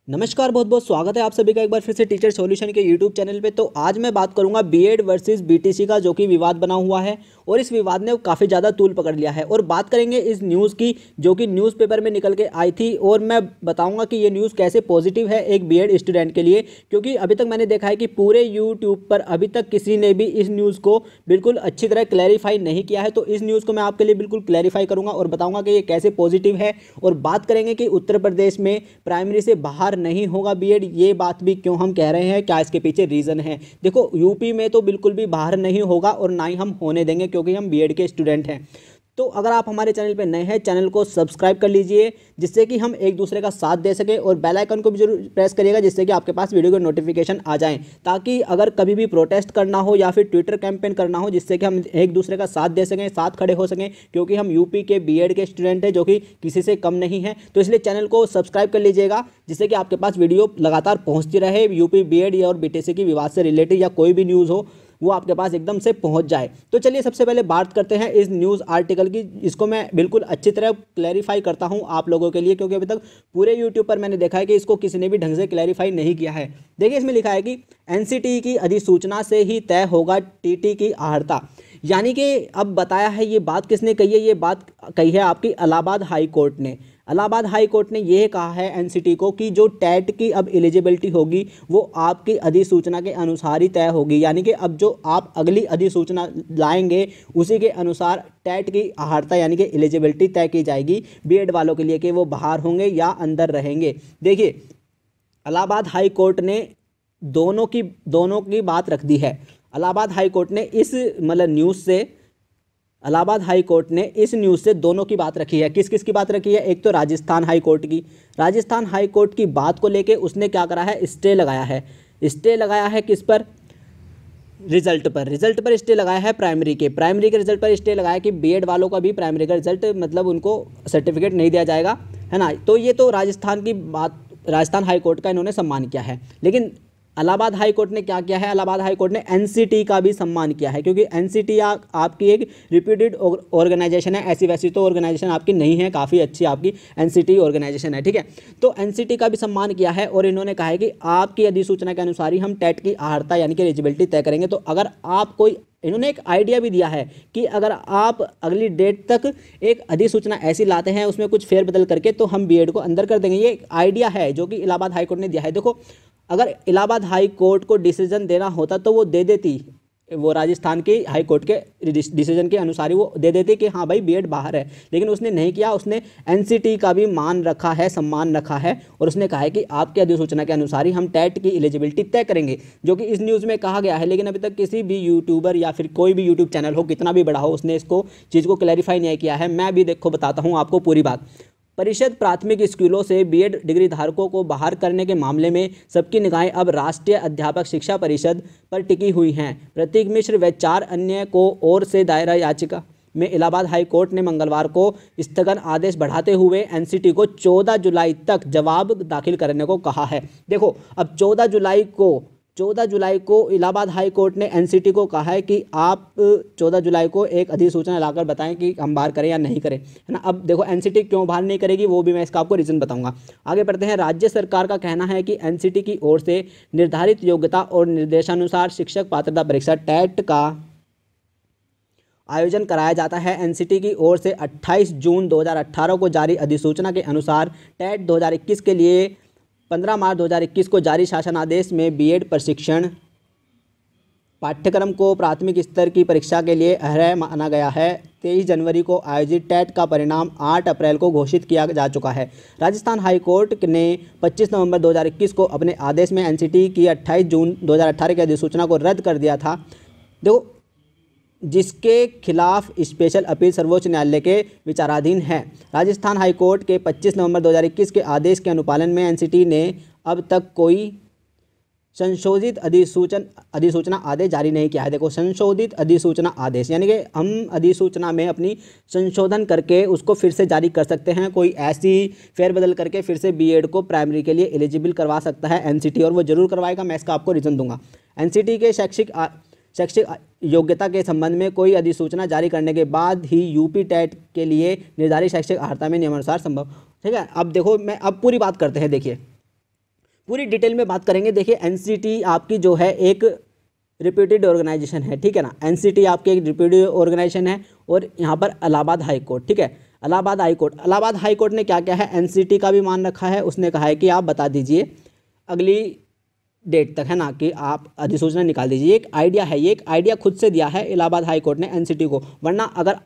नमस्कार, बहुत बहुत स्वागत है आप सभी का एक बार फिर से टीचर सॉल्यूशन के यूट्यूब चैनल पे। तो आज मैं बात करूंगा बीएड वर्सेस बीटीसी का, जो कि विवाद बना हुआ है और इस विवाद ने काफ़ी ज़्यादा तूल पकड़ लिया है। और बात करेंगे इस न्यूज़ की, जो कि न्यूज़पेपर में निकल के आई थी, और मैं बताऊंगा कि ये न्यूज़ कैसे पॉजिटिव है एक बीएड स्टूडेंट के लिए। क्योंकि अभी तक मैंने देखा है कि पूरे यूट्यूब पर अभी तक किसी ने भी इस न्यूज़ को बिल्कुल अच्छी तरह क्लैरिफाई नहीं किया है। तो इस न्यूज़ को मैं आपके लिए बिल्कुल क्लैरिफाई करूँगा और बताऊँगा कि ये कैसे पॉजिटिव है। और बात करेंगे कि उत्तर प्रदेश में प्राइमरी से बाहर नहीं होगा बीएड, ये बात भी क्यों हम कह रहे हैं, क्या इसके पीछे रीज़न है। देखो, यूपी में तो बिल्कुल भी बाहर नहीं होगा और ना ही हम होने देंगे, क्योंकि हम बीएड के स्टूडेंट हैं। तो अगर आप हमारे चैनल पे नए हैं, चैनल को सब्सक्राइब कर लीजिए, जिससे कि हम एक दूसरे का साथ दे सकें, और बेल आइकन को भी जरूर प्रेस करिएगा, जिससे कि आपके पास वीडियो के नोटिफिकेशन आ जाएं, ताकि अगर कभी भी प्रोटेस्ट करना हो या फिर ट्विटर कैंपेन करना हो, जिससे कि हम एक दूसरे का साथ दे सकें, साथ खड़े हो सकें। क्योंकि हम यूपी के बीएड के स्टूडेंट हैं, जो कि किसी से कम नहीं है। तो इसलिए चैनल को सब्सक्राइब कर लीजिएगा, जिससे कि आपके पास वीडियो लगातार पहुँचती रहे। यूपी बीएड और बीटीसी की विवाद से रिलेटेड या कोई भी न्यूज़ हो, वो आपके पास एकदम से पहुंच जाए। तो चलिए सबसे पहले बात करते हैं इस न्यूज़ आर्टिकल की। इसको मैं बिल्कुल अच्छी तरह क्लैरिफाई करता हूं आप लोगों के लिए, क्योंकि अभी तक पूरे यूट्यूब पर मैंने देखा है कि इसको किसी ने भी ढंग से क्लैरिफाई नहीं किया है। देखिए, इसमें लिखा है कि एनसीटी की अधिसूचना से ही तय होगा टीटी की अहर्ता। यानी कि अब बताया है, ये बात किसने कही है, ये बात कही है आपकी इलाहाबाद हाई कोर्ट ने। इलाहाबाद हाई कोर्ट ने यह कहा है एनसीटी को कि जो टेट की अब एलिजिबिलिटी होगी, वो आपकी अधिसूचना के अनुसार ही तय होगी। यानी कि अब जो आप अगली अधिसूचना लाएंगे, उसी के अनुसार टेट की अहर्ता यानी कि एलिजिबिलिटी तय की जाएगी बीएड वालों के लिए, कि वो बाहर होंगे या अंदर रहेंगे। देखिए, इलाहाबाद हाई कोर्ट ने दोनों की बात रख दी है। इलाहाबाद हाई कोर्ट ने इस न्यूज़ से इलाहाबाद हाई कोर्ट ने इस न्यूज़ से दोनों की बात रखी है। किस किस की बात रखी है? एक तो राजस्थान हाई कोर्ट की। राजस्थान हाई कोर्ट की बात को लेके उसने क्या करा है, स्टे लगाया है। स्टे लगाया है किस पर? रिजल्ट पर स्टे लगाया है प्राइमरी के रिजल्ट पर स्टे लगाया कि बीएड वालों का भी प्राइमरी का रिजल्ट उनको सर्टिफिकेट नहीं दिया जाएगा, है ना। तो ये तो राजस्थान की बात, राजस्थान हाई कोर्ट का इन्होंने सम्मान किया है। लेकिन इलाहाबाद हाई कोर्ट ने क्या किया है? इलाहाबाद हाई कोर्ट ने एनसीटी का भी सम्मान किया है, क्योंकि एनसीटी आपकी एक रिप्यूटेड ऑर्गेनाइजेशन है। ऐसी वैसी तो ऑर्गेनाइजेशन आपकी नहीं है, काफ़ी अच्छी आपकी एनसीटी ऑर्गेनाइजेशन है, ठीक है। तो एनसीटी का भी सम्मान किया है और इन्होंने कहा है कि आपकी अधिसूचना के अनुसार ही हम टेट की अहर्ता यानी कि एलिजिबिलिटी तय करेंगे। तो अगर आप कोई, इन्होंने एक आइडिया भी दिया है कि अगर आप अगली डेट तक एक अधिसूचना ऐसी लाते हैं, उसमें कुछ फेरबदल करके, तो हम बीएड को अंदर कर देंगे। ये एक आइडिया है जो कि इलाहाबाद हाई कोर्ट ने दिया है। देखो, अगर इलाहाबाद हाई कोर्ट को डिसीजन देना होता तो वो दे देती, वो राजस्थान की हाई कोर्ट के डिसीजन के अनुसार ही वो दे देती कि हाँ भाई बीएड बाहर है। लेकिन उसने नहीं किया, उसने एनसीटी का भी मान रखा है, सम्मान रखा है, और उसने कहा है कि आपके अधिसूचना के अनुसार ही हम टेट की एलिजिबिलिटी तय करेंगे, जो कि इस न्यूज़ में कहा गया है। लेकिन अभी तक किसी भी यूट्यूबर या फिर कोई भी यूट्यूब चैनल हो, कितना भी बड़ा हो, उसने इसको चीज़ को क्लैरिफाई नहीं किया है। मैं भी देखो बताता हूँ आपको पूरी बात। परिषद प्राथमिक स्कूलों से बीएड डिग्री धारकों को बाहर करने के मामले में सबकी निगाहें अब राष्ट्रीय अध्यापक शिक्षा परिषद पर टिकी हुई हैं। प्रतीक मिश्र व 4 अन्य को ओर से दायरा याचिका में इलाहाबाद हाई कोर्ट ने मंगलवार को स्थगन आदेश बढ़ाते हुए एनसीटी को 14 जुलाई तक जवाब दाखिल करने को कहा है। देखो, अब 14 जुलाई को इलाहाबाद हाई कोर्ट ने एनसीटी को कहा है कि आप 14 जुलाई को एक अधिसूचना लाकर बताएं कि हम बाहर करें या नहीं करें, है ना। अब देखो, एनसीटी क्यों बाहर नहीं करेगी, वो भी मैं इसका आपको रीज़न बताऊंगा। आगे बढ़ते हैं। राज्य सरकार का कहना है कि एनसीटी की ओर से निर्धारित योग्यता और निर्देशानुसार शिक्षक पात्रता परीक्षा टेट का आयोजन कराया जाता है। एनसीटी की ओर से 28 जून 2018 को जारी अधिसूचना के अनुसार टेट 2021 के लिए 15 मार्च 2021 को जारी शासनादेश में बीएड प्रशिक्षण पाठ्यक्रम को प्राथमिक स्तर की परीक्षा के लिए अर्ह माना गया है। 23 जनवरी को आयोजित टेट का परिणाम 8 अप्रैल को घोषित किया जा चुका है। राजस्थान हाई कोर्ट ने 25 नवंबर 2021 को अपने आदेश में एनसीटी की 28 जून 2018 की अधिसूचना को रद्द कर दिया था। देखो, जिसके खिलाफ स्पेशल अपील सर्वोच्च न्यायालय के विचाराधीन है। राजस्थान हाई कोर्ट के 25 नवंबर 2021 के आदेश के अनुपालन में एनसीटी ने अब तक कोई संशोधित अधिसूचना आदेश जारी नहीं किया है। देखो, संशोधित अधिसूचना आदेश यानी कि हम अधिसूचना में अपनी संशोधन करके उसको फिर से जारी कर सकते हैं। कोई ऐसी फेरबदल करके फिर से बीएड को प्राइमरी के लिए एलिजिबल करवा सकता है एनसीटी, और वो जरूर करवाएगा। मैं इसका आपको रीज़न दूंगा। एनसीटी के शैक्षिक योग्यता के संबंध में कोई अधिसूचना जारी करने के बाद ही यूपी टेट के लिए निर्धारित शैक्षिक अहर्ता में नियमानुसार संभव, ठीक है। अब देखो, मैं अब पूरी बात करते हैं। देखिए, पूरी डिटेल में बात करेंगे। देखिए एनसीटी आपकी जो है एक रिप्यूटेड ऑर्गेनाइजेशन है, ठीक है ना। एनसीटी आपकी एक रिप्यूटेड ऑर्गेनाइजेशन है और यहाँ पर इलाहाबाद हाई कोर्ट, ठीक है, इलाहाबाद हाई कोर्ट ने क्या क्या है, एनसीटी का भी मान रखा है। उसने कहा है कि आप बता दीजिए अगली डेट तक, है ना, कि आप अधिसूचना निकाल दीजिए। एक आइडिया है, ये एक आइडिया खुद से दिया है इलाहाबाद हाई कोर्ट ने एनसीटी को। वरना अगर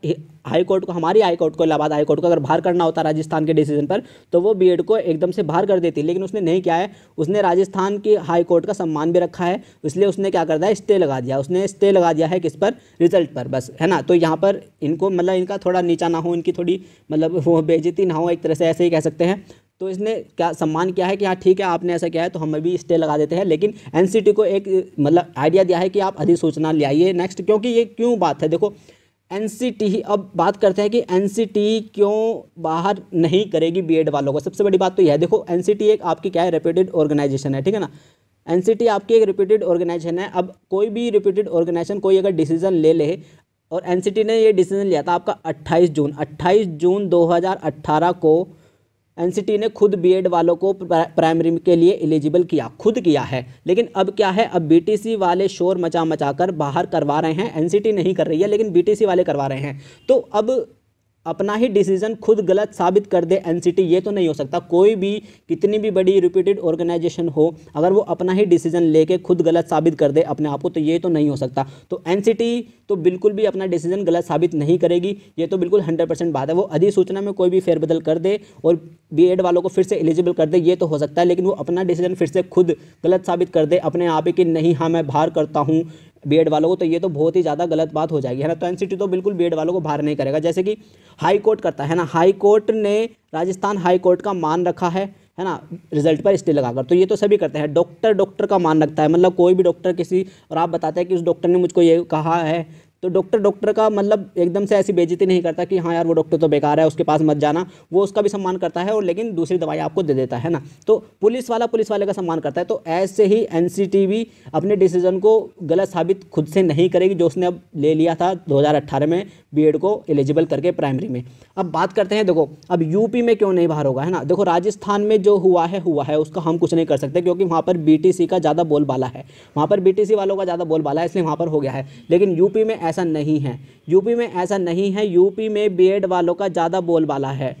हाई कोर्ट को, हमारी हाई कोर्ट को, इलाहाबाद हाई कोर्ट को अगर बाहर करना होता राजस्थान के डिसीजन पर, तो वो बीएड को एकदम से बाहर कर देती। लेकिन उसने नहीं किया है, उसने राजस्थान की हाई कोर्ट का सम्मान भी रखा है। इसलिए उसने क्या कर दिया, स्टे लगा दिया। उसने स्टे लगा दिया है किस पर, रिजल्ट पर, बस, है ना। तो यहाँ पर इनको मतलब इनका थोड़ा नीचा ना हो, इनकी थोड़ी मतलब वो बेइज्जती ना हो, एक तरह से ऐसे ही कह सकते हैं। तो इसने क्या सम्मान किया है कि हाँ ठीक है, आपने ऐसा किया है तो हम भी स्टे लगा देते हैं। लेकिन एनसीटी को एक मतलब आइडिया दिया है कि आप अधिसूचना ले आइए नेक्स्ट। क्योंकि ये क्यों बात है, देखो एनसीटी, अब बात करते हैं कि एनसीटी क्यों बाहर नहीं करेगी बीएड वालों को। सबसे बड़ी बात तो यह है, देखो एनसीटी एक आपकी क्या है, रेप्यूटेड ऑर्गेनाइजेशन है, ठीक है ना। एनसीटी आपकी एक रिप्यूटेड ऑर्गेनाइजेशन है। अब कोई भी रिप्यूटेड ऑर्गेनाइजेशन कोई अगर डिसीजन ले ले, और एनसीटी ने ये डिसीजन लिया था आपका 28 जून 2018 को एनसीटी ने खुद बीएड वालों को प्राइमरी के लिए एलिजिबल किया, खुद किया है। लेकिन अब क्या है, अब बीटीसी वाले शोर मचा कर बाहर करवा रहे हैं। एनसीटी नहीं कर रही है लेकिन बीटीसी वाले करवा रहे हैं। तो अब अपना ही डिसीजन खुद गलत साबित कर दे एनसीटी, ये तो नहीं हो सकता। कोई भी कितनी भी बड़ी रिप्यूटेड ऑर्गेनाइजेशन हो, अगर वो अपना ही डिसीजन लेके खुद गलत साबित कर दे अपने आप को, तो ये तो नहीं हो सकता। तो एनसीटी तो बिल्कुल भी अपना डिसीजन गलत साबित नहीं करेगी, ये तो बिल्कुल 100% बात है। वो अधिसूचना में कोई भी फेरबदल कर दे और बीएड वालों को फिर से एलिजिबल कर दे, ये तो हो सकता है। लेकिन वो अपना डिसीजन फिर से खुद गलत साबित कर दे अपने आप ही कि नहीं, हाँ मैं बाहर करता हूँ बीएड वालों को, तो ये तो बहुत ही ज़्यादा गलत बात हो जाएगी, है ना। तो एनसीटी तो बिल्कुल बीएड वालों को बाहर नहीं करेगा, जैसे कि हाई कोर्ट करता है ना। हाई कोर्ट ने राजस्थान हाई कोर्ट का मान रखा है ना, रिजल्ट पर स्टे लगाकर। तो ये तो सभी करते हैं। डॉक्टर का मान रखता है, मतलब कोई भी डॉक्टर किसी, और आप बताते हैं कि उस डॉक्टर ने मुझको ये कहा है, तो डॉक्टर का मतलब एकदम से ऐसी बेइज्जती नहीं करता कि हाँ यार वो डॉक्टर तो बेकार है, उसके पास मत जाना। वो उसका भी सम्मान करता है और लेकिन दूसरी दवाई आपको दे देता है ना। तो पुलिस वाले का सम्मान करता है। तो ऐसे ही एनसीटी भी अपने डिसीजन को गलत साबित खुद से नहीं करेगी, जो उसने अब ले लिया था 2018 में बीएड को एलिजिबल करके प्राइमरी में। अब बात करते हैं, देखो अब यूपी में क्यों नहीं बाहर होगा, है ना। देखो राजस्थान में जो हुआ है उसका हम कुछ नहीं कर सकते, क्योंकि वहाँ पर बीटीसी का ज़्यादा बोलबाला है, वहाँ पर बीटीसी वालों का ज़्यादा बोलबाला है, इसलिए वहाँ पर हो गया है। लेकिन यूपी में ऐसा नहीं है, यूपी में ऐसा नहीं है। यूपी में बीएड वालों का ज़्यादा बोलबाला है।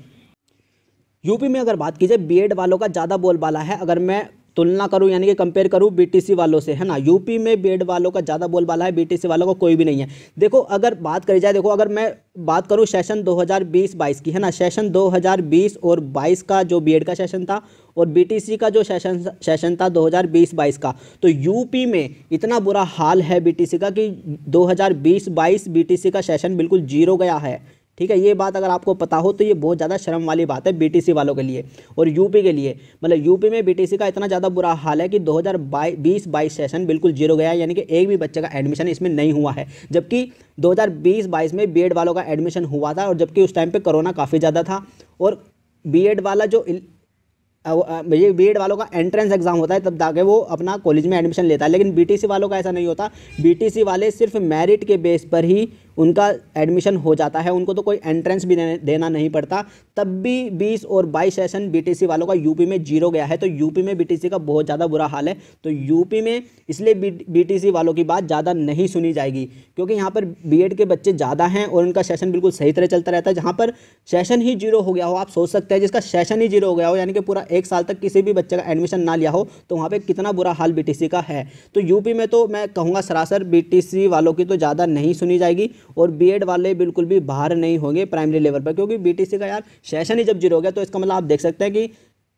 यूपी में अगर बात की जाए बीएड वालों का ज़्यादा बोलबाला है, अगर मैं तुलना करूं यानी कि कंपेयर करूं बीटीसी वालों से, है ना। यूपी में बीएड वालों का ज़्यादा बोलबाला है, बीटीसी वालों का कोई भी नहीं है। देखो अगर बात करी जाए, देखो अगर मैं बात करूं सेशन 2020-22 की, है ना, सेशन 2020 और 22 का जो बीएड का सेशन था और बीटीसी का जो सेशन था 2020-22 का, तो यूपी में इतना बुरा हाल है बीटीसी का कि 2020-22 बीटीसी का सेशन बिल्कुल जीरो गया है, ठीक है। ये बात अगर आपको पता हो तो ये बहुत ज़्यादा शर्म वाली बात है बीटीसी वालों के लिए और यूपी के लिए। मतलब यूपी में बीटीसी का इतना ज़्यादा बुरा हाल है कि 2020-22 सेशन बिल्कुल जीरो गया है, यानी कि एक भी बच्चे का एडमिशन इसमें नहीं हुआ है। जबकि 2020-22 में बीएड वालों का एडमिशन हुआ था, और जबकि उस टाइम पर कोरोना काफ़ी ज़्यादा था, और बीएड वाला जो ये बीएड वालों का एंट्रेंस एग्जाम होता है तब जाके वो अपना कॉलेज में एडमिशन लेता है। लेकिन बीटीसी वालों का ऐसा नहीं होता। बीटीसी वाले सिर्फ मेरिट के बेस पर ही उनका एडमिशन हो जाता है, उनको तो कोई एंट्रेंस भी देना नहीं पड़ता। तब भी 20 और 22 सेशन बीटीसी वालों का यूपी में जीरो गया है। तो यूपी में बीटीसी का बहुत ज़्यादा बुरा हाल है। तो यूपी में इसलिए बीटीसी वालों की बात ज़्यादा नहीं सुनी जाएगी, क्योंकि यहाँ पर बीएड के बच्चे ज़्यादा हैं और उनका सेशन बिल्कुल सही तरह चलता रहता है। जहाँ पर सेशन ही जीरो हो गया हो, आप सोच सकते हैं, जिसका सेशन ही जीरो हो गया हो, यानी कि पूरा एक साल तक किसी भी बच्चे का एडमिशन ना लिया हो, तो वहाँ पर कितना बुरा हाल बीटीसी का है। तो यूपी में तो मैं कहूँगा सरासर बीटीसी वालों की तो ज़्यादा नहीं सुनी जाएगी, और बीएड वाले बिल्कुल भी बाहर नहीं होंगे प्राइमरी लेवल पर, क्योंकि बीटीसी का यार सेशन ही जब जीरो हो गया, तो इसका मतलब आप देख सकते हैं कि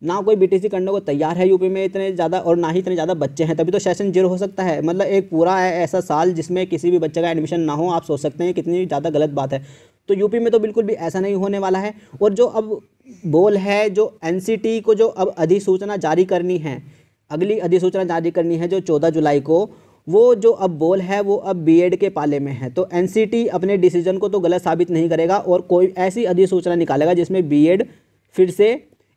ना कोई बीटीसी करने को तैयार है यूपी में इतने ज़्यादा, और ना ही इतने ज़्यादा बच्चे हैं, तभी तो सेशन जीरो हो सकता है। मतलब एक पूरा ऐसा साल जिसमें किसी भी बच्चे का एडमिशन ना हो, आप सोच सकते हैं कितनी ज़्यादा गलत बात है। तो यूपी में तो बिल्कुल भी ऐसा नहीं होने वाला है। और जो अब बोल है, जो एनसीटी को जो अब अधिसूचना जारी करनी है, अगली अधिसूचना जारी करनी है जो 14 जुलाई को, वो जो अब बोल है वो अब बीएड के पाले में है। तो एनसीटी अपने डिसीजन को तो गलत साबित नहीं करेगा और कोई ऐसी अधिसूचना निकालेगा जिसमें बीएड फिर से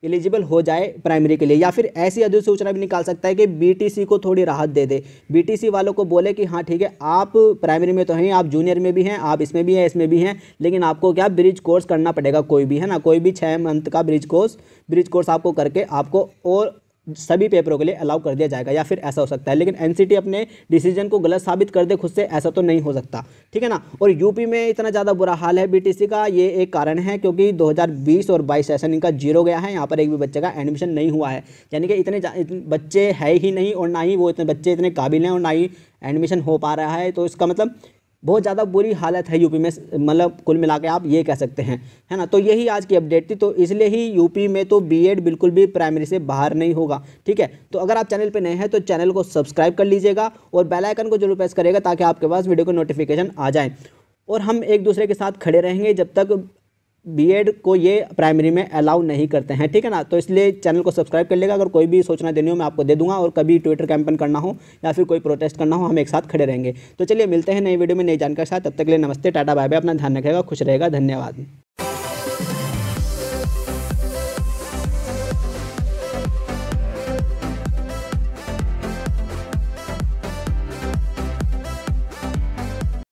एलिजिबल हो जाए प्राइमरी के लिए, या फिर ऐसी अधिसूचना भी निकाल सकता है कि बीटीसी को थोड़ी राहत दे दे, बीटीसी वालों को बोले कि हाँ ठीक है, आप प्राइमरी में तो हैं, आप जूनियर में भी हैं, आप इसमें भी हैं, इसमें भी हैं, लेकिन आपको क्या ब्रिज कोर्स करना पड़ेगा, कोई भी, है ना, कोई भी 6 मंथ का ब्रिज कोर्स आपको करके आपको और सभी पेपरों के लिए अलाउ कर दिया जाएगा, या फिर ऐसा हो सकता है। लेकिन एनसीटी अपने डिसीजन को गलत साबित कर दे खुद से, ऐसा तो नहीं हो सकता, ठीक है ना। और यूपी में इतना ज़्यादा बुरा हाल है बीटीसी का, ये एक कारण है क्योंकि 2020 और 22 सेशन इनका जीरो गया है। यहाँ पर एक भी बच्चे का एडमिशन नहीं हुआ है, यानी कि इतने बच्चे है ही नहीं, और ना ही वो इतने बच्चे इतने काबिल हैं, और ना ही एडमिशन हो पा रहा है। तो इसका मतलब बहुत ज़्यादा बुरी हालत है यूपी में, मतलब कुल मिला के आप ये कह सकते हैं, है ना। तो यही आज की अपडेट थी। तो इसलिए ही यूपी में तो बीएड बिल्कुल भी प्राइमरी से बाहर नहीं होगा, ठीक है। तो अगर आप चैनल पे नए हैं तो चैनल को सब्सक्राइब कर लीजिएगा और बेल आइकन को जरूर प्रेस करेगा ताकि आपके पास वीडियो को नोटिफिकेशन आ जाए, और हम एक दूसरे के साथ खड़े रहेंगे जब तक बीएड को ये प्राइमरी में अलाउ नहीं करते हैं, ठीक है ना। तो इसलिए चैनल को सब्सक्राइब कर लेगा। अगर कोई भी सूचना देनी हो मैं आपको दे दूंगा, और कभी ट्विटर कैंपेन करना हो या फिर कोई प्रोटेस्ट करना हो, हम एक साथ खड़े रहेंगे। तो चलिए मिलते हैं नई वीडियो में नई जानकारी के साथ, तब तक के लिए नमस्ते, टाटा बाय बाय, अपना ध्यान रखिएगा, खुश रहेगा, धन्यवाद।